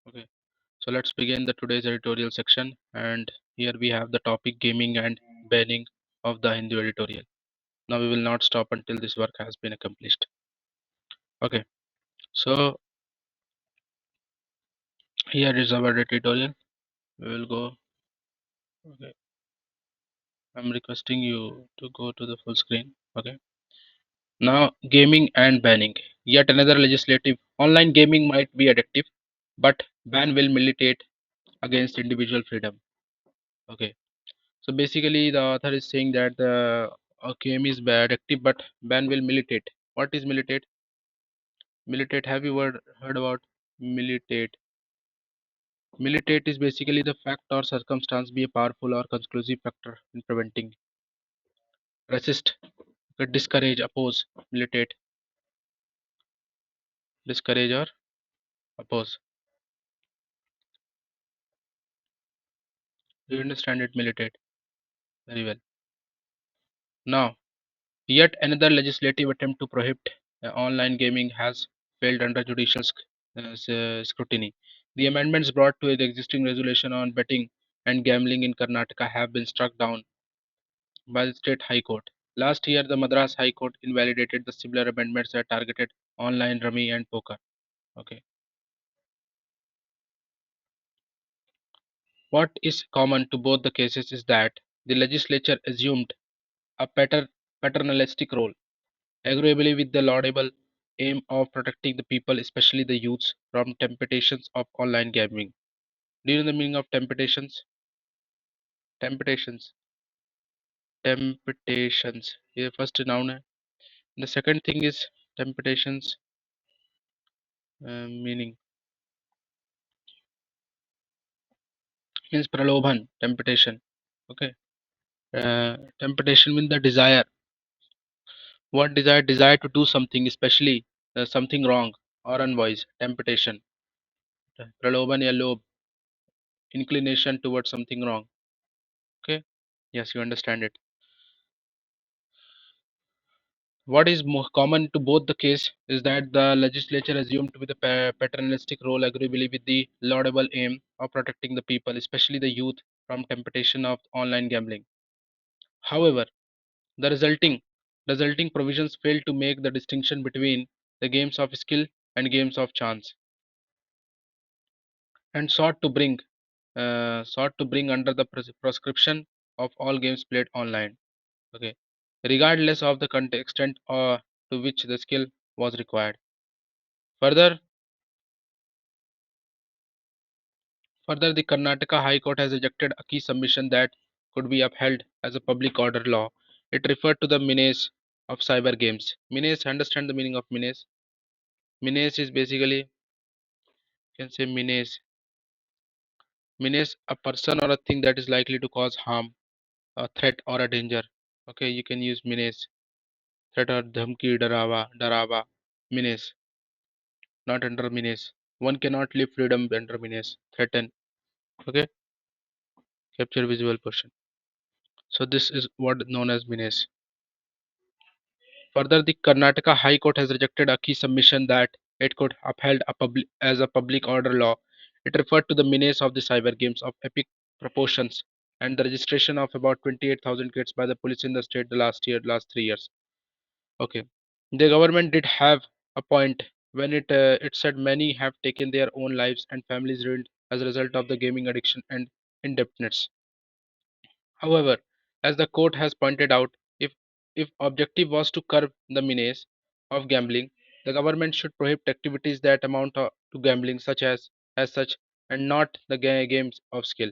Okay, so let's begin the today's editorial section, and here we have the topic gaming and banning of the Hindu editorial. Now we will not stop until this work has been accomplished. Okay, so here is our editorial. We will go. Okay, I'm requesting you to go to the full screen. Okay, now gaming and banning. Yet another legislative. Online gaming might be addictive, but ban will militate against individual freedom. Okay. So basically, the author is saying that the game is bad, active, but ban will militate. What is militate? Militate. Have you heard about militate? Militate is basically the fact or circumstance be a powerful or conclusive factor in preventing, resist, discourage, oppose, militate, discourage or oppose. Do you understand it? Militate. Very well. Now, yet another legislative attempt to prohibit online gaming has failed under judicial scrutiny. The amendments brought to the existing resolution on betting and gambling in Karnataka have been struck down by the state high court. Last year, the Madras High Court invalidated the similar amendments that targeted online rummy and poker. Okay. What is common to both the cases is that the legislature assumed a paternalistic role, agreeably with the laudable aim of protecting the people, especially the youths, from temptations of online gambling. Do you know the meaning of temptations? Temptations. Temptations. Here, first noun. The second thing is temptations meaning means pralobhan, temptation. Okay. Temptation means the desire. What desire? Desire to do something, especially something wrong or unwise. Temptation. Pralobhan ya lob, inclination towards something wrong. Okay. Yes, you understand it. What is common to both the case is that the legislature assumed with a paternalistic role agreeably with the laudable aim of protecting the people, especially the youth, from temptation of online gambling. However, the resulting provisions failed to make the distinction between the games of skill and games of chance, and sought to bring under the proscription of all games played online. Okay, regardless of the extent to which the skill was required. Further, Further, the Karnataka High Court has rejected a key submission that could be upheld as a public order law. It referred to the menace of cyber games. Menace, understand the meaning of menace? Menace is basically, you can say menace. Menace, a person or a thing that is likely to cause harm, a threat or a danger. Okay, you can use menace. Threat or dhamki, darava, menace. Not under menace. One cannot live freedom under menace. Threaten. Okay, capture visual portion. So this is what known as menace. Further, the Karnataka High Court has rejected a key submission that it could upheld as a public order law. It referred to the menace of the cyber games of epic proportions and the registration of about 28,000 kits by the police in the state the last 3 years. Okay, the government did have a point when it said many have taken their own lives and families ruined as a result of the gaming addiction and indebtedness. However, as the court has pointed out, if objective was to curb the menace of gambling, the government should prohibit activities that amount to gambling, as such, and not the games of skill.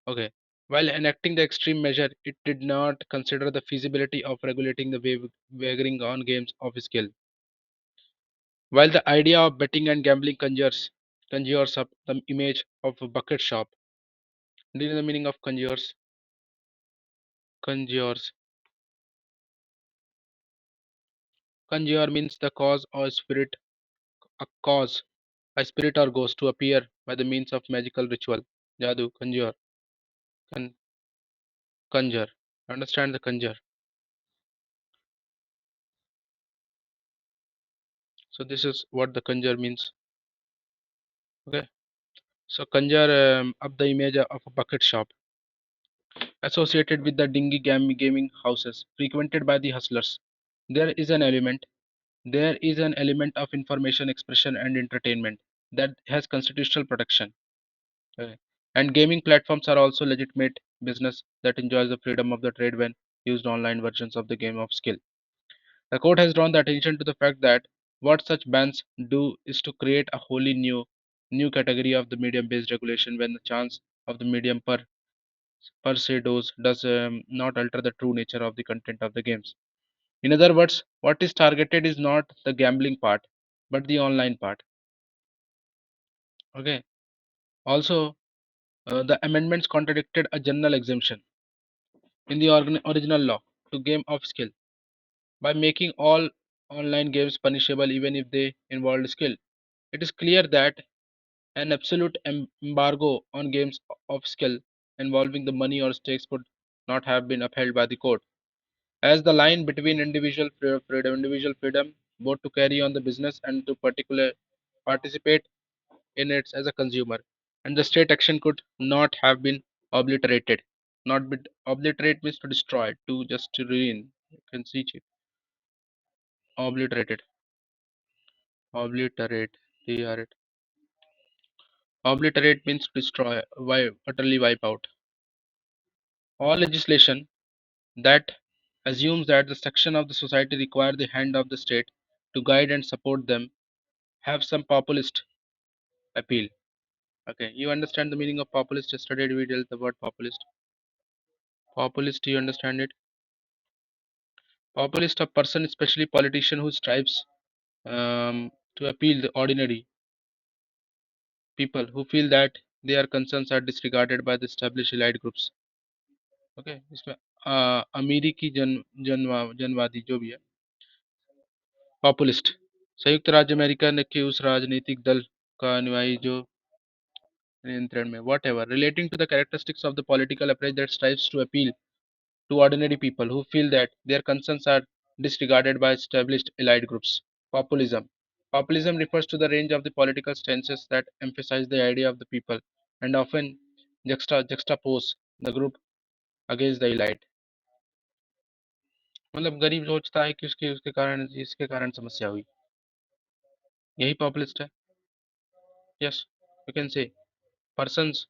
Okay. While enacting the extreme measure, it did not consider the feasibility of regulating the wagering on games of skill. While the idea of betting and gambling conjures up the image of a bucket shop. Do you know the meaning of conjures? Conjures. Conjure means the cause or spirit, a cause, a spirit or ghost to appear by the means of magical ritual. Jadoo, conjure, con- conjure. Understand the conjure. So this is what the conjure means. Okay. So conjure up the image of a bucket shop associated with the dingy gaming houses frequented by the hustlers. There is an element there is an element of information expression and entertainment that has constitutional protection. Okay. And gaming platforms are also legitimate business that enjoys the freedom of the trade when used online versions of the game of skill. The court has drawn the attention to the fact that what such bans do is to create a wholly new category of the medium based regulation when the chance of the medium per se does not alter the true nature of the content of the games. In other words, what is targeted is not the gambling part, but the online part. Okay. Also, the amendments contradicted a general exemption in the original law to game of skill by making all online games punishable even if they involved skill. It is clear that an absolute embargo on games of skill involving the money or stakes could not have been upheld by the court, as the line between individual freedom, both to carry on the business and to particular participate in it as a consumer, and the state action could not have been obliterated. Not be obliterate means to destroy, to just to ruin. You can see it. Obliterated, obliterate, it. Obliterate means to destroy, wipe, utterly wipe out. All legislation that assumes that the section of the society require the hand of the state to guide and support them have some populist appeal. Okay, you understand the meaning of populist? Yesterday we dealt the word populist. Populist, do you understand it? Populist, a person, especially politician, who strives to appeal the ordinary people who feel that their concerns are disregarded by the established elite groups. Okay इसमें अमीरी की जनवादी जो भी है populist संयुक्त राज्य America ने के उस राजनीतिक दल का अनुयायी जो नियंत्रण में whatever relating to the characteristics of the political approach that strives to appeal to ordinary people who feel that their concerns are disregarded by established elite groups. Populism. Populism refers to the range of the political stances that emphasize the idea of the people and often juxtapose the group against the elite. मतलब गरीब सोचता है कि उसके उसके कारण इसके कारण समस्या हुई, यही पॉपुलिस्ट है. Yes, you can say persons,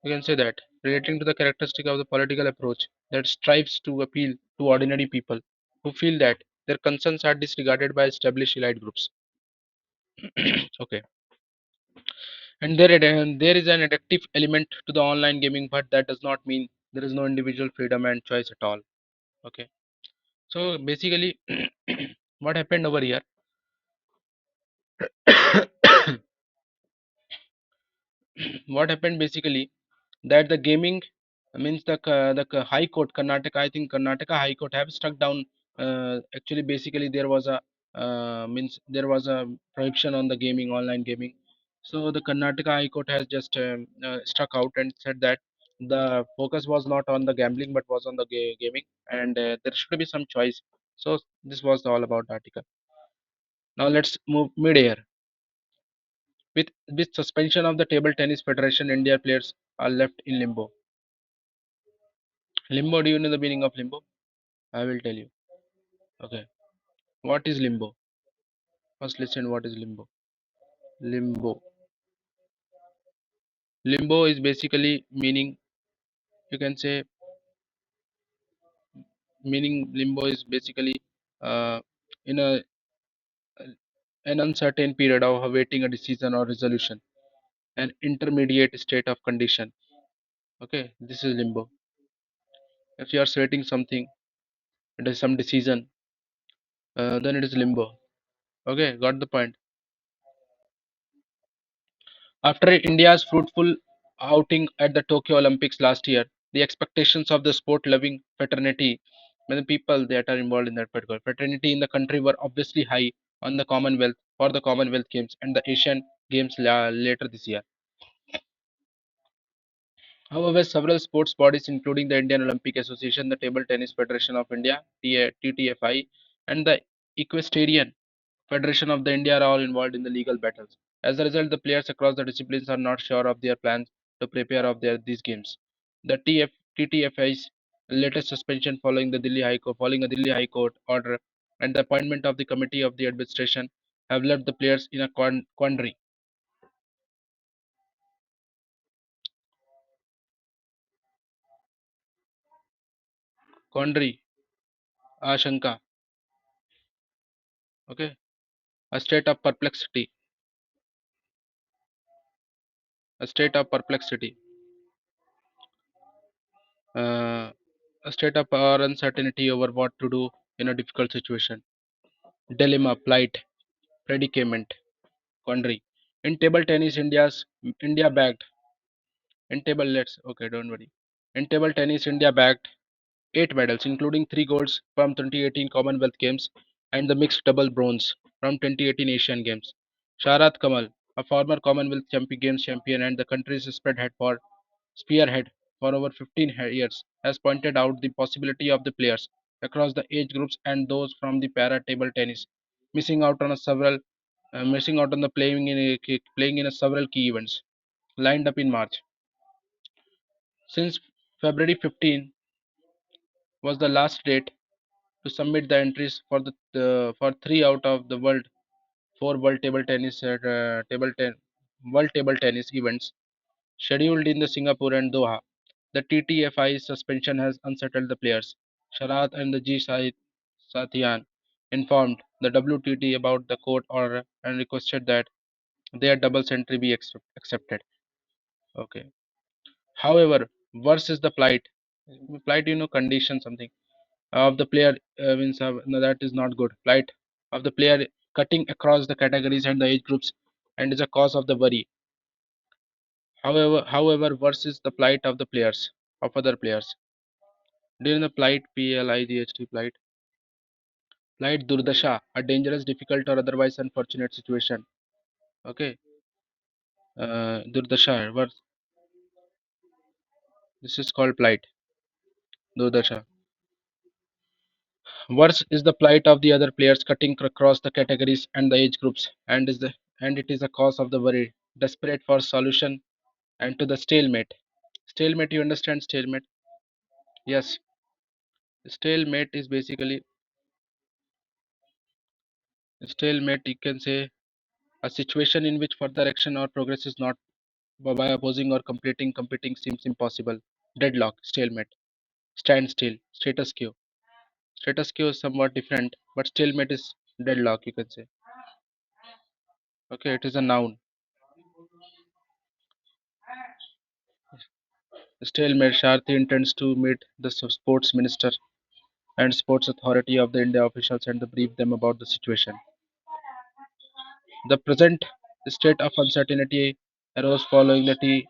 you can say that relating to the characteristic of the political approach that strives to appeal to ordinary people who feel that their concerns are disregarded by established elite groups. Okay, and there is an addictive element to the online gaming, but that does not mean there is no individual freedom and choice at all. Okay, so basically, what happened over here? What happened basically that the gaming means the High Court Karnataka, I think Karnataka High Court have struck down. Actually, basically there was a means there was a prohibition on the gaming, online gaming. So the Karnataka High Court has just struck out and said that the focus was not on the gambling but was on the gaming, and there should be some choice. So this was all about the article. Now let's move mid-air. With suspension of the Table Tennis Federation, India players are left in limbo. Limbo, do you know the meaning of limbo? I will tell you. Okay. What is limbo? First listen what is limbo. Limbo. Limbo is basically meaning, you can say meaning limbo is basically uh, in an uncertain period of awaiting a decision or resolution, an intermediate state of condition. Okay, this is limbo. If you are waiting something, it is some decision, then it is limbo. Okay, got the point. After India's fruitful outing at the Tokyo Olympics last year, the expectations of the sport loving fraternity, many people that are involved in that particular fraternity in the country were obviously high on the Commonwealth for the Commonwealth Games and the Asian Games later this year. However, several sports bodies, including the Indian Olympic Association, the Table Tennis Federation of India, TTFI, and the Equestrian Federation of the India are all involved in the legal battles. As a result, the players across the disciplines are not sure of their plans to prepare of these games. The TTFI's latest suspension following a Delhi High Court order and the appointment of the committee of the administration have left the players in a quandary. Quandary, Ashanka, okay, a state of perplexity, a state of perplexity, uh, a state of uncertainty over what to do in a difficult situation. Dilemma, plight, predicament, quandary. In table tennis, India bagged. In table, let's okay, don't worry. In table tennis, India bagged 8 medals, including 3 golds from 2018 Commonwealth Games and the mixed double bronze from 2018 Asian Games. Sharat Kamal, a former Commonwealth Games champion and the country's spearhead for over 15 years, has pointed out the possibility of the players across the age groups and those from the para table tennis missing out on a several missing out on the playing in a several key events lined up in March. Since February 15 was the last date to submit the entries for for 3 out of the four world table tennis events scheduled in the Singapore and Doha. The TTFI's suspension has unsettled the players. Sharath and the Sathiyan informed the WTT about the court order and requested that their doubles entry be accepted. Okay. However, worse is the plight. Plight, condition something of the player means no, that is not good. Plight of the player cutting across the categories and the age groups and is a cause of the worry. However, worse is the plight of the players of other players. During the plight, PLIGHT plight durdasha, a dangerous, difficult, or otherwise unfortunate situation. Okay, durdasha. This is called plight durdasha. Worse is the plight of the other players cutting across the categories and the age groups, and it is a cause of the worry, desperate for solution and to the stalemate. Stalemate, you understand stalemate? Yes, stalemate is basically stalemate. You can say a situation in which further action or progress is not by opposing or competing seems impossible. Deadlock, stalemate, standstill, status quo. Status quo is somewhat different, but stalemate is deadlock. You can say. Okay, it is a noun. Stalemate. Sharti intends to meet the sports minister and sports authority of the India officials and to brief them about the situation. The present state of uncertainty arose following the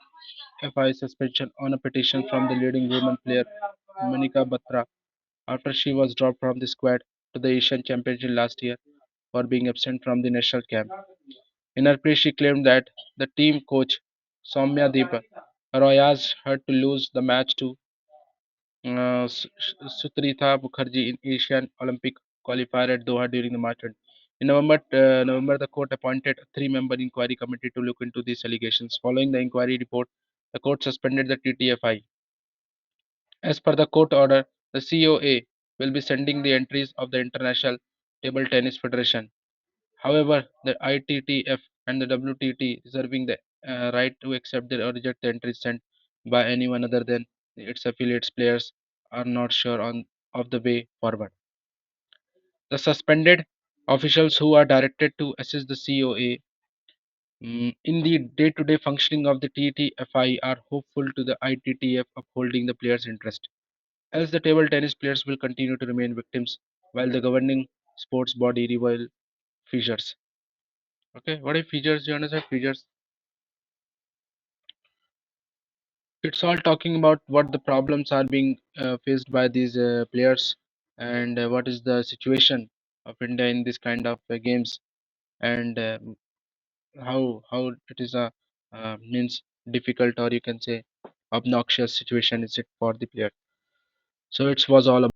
TFI suspension on a petition from the leading women player Manika Batra after she was dropped from the squad to the Asian Championship last year for being absent from the national camp. In her plea, she claimed that the team coach Soumya Deep Roy asked her to lose the match to Sutrita Mukherjee in Asian Olympic qualifier at Doha during the March. In November, the court appointed a three-member inquiry committee to look into these allegations. Following the inquiry report, the court suspended the TTFI. As per the court order, the COA will be sending the entries of the International Table Tennis Federation. However, the ITTF and the WTT reserving the right to accept or reject the entries sent by anyone other than its affiliates players are not sure of the way forward. The suspended officials who are directed to assist the COA in the day-to-day functioning of the TTFI are hopeful to the ITTF upholding the players' interest. Else the table tennis players will continue to remain victims while the governing sports body reveal fissures. Okay, what are fissures? You understand fissures? It's all talking about what the problems are being faced by these players and what is the situation of India in this kind of games and how it is a means difficult or you can say obnoxious situation is it for the player. So it was all about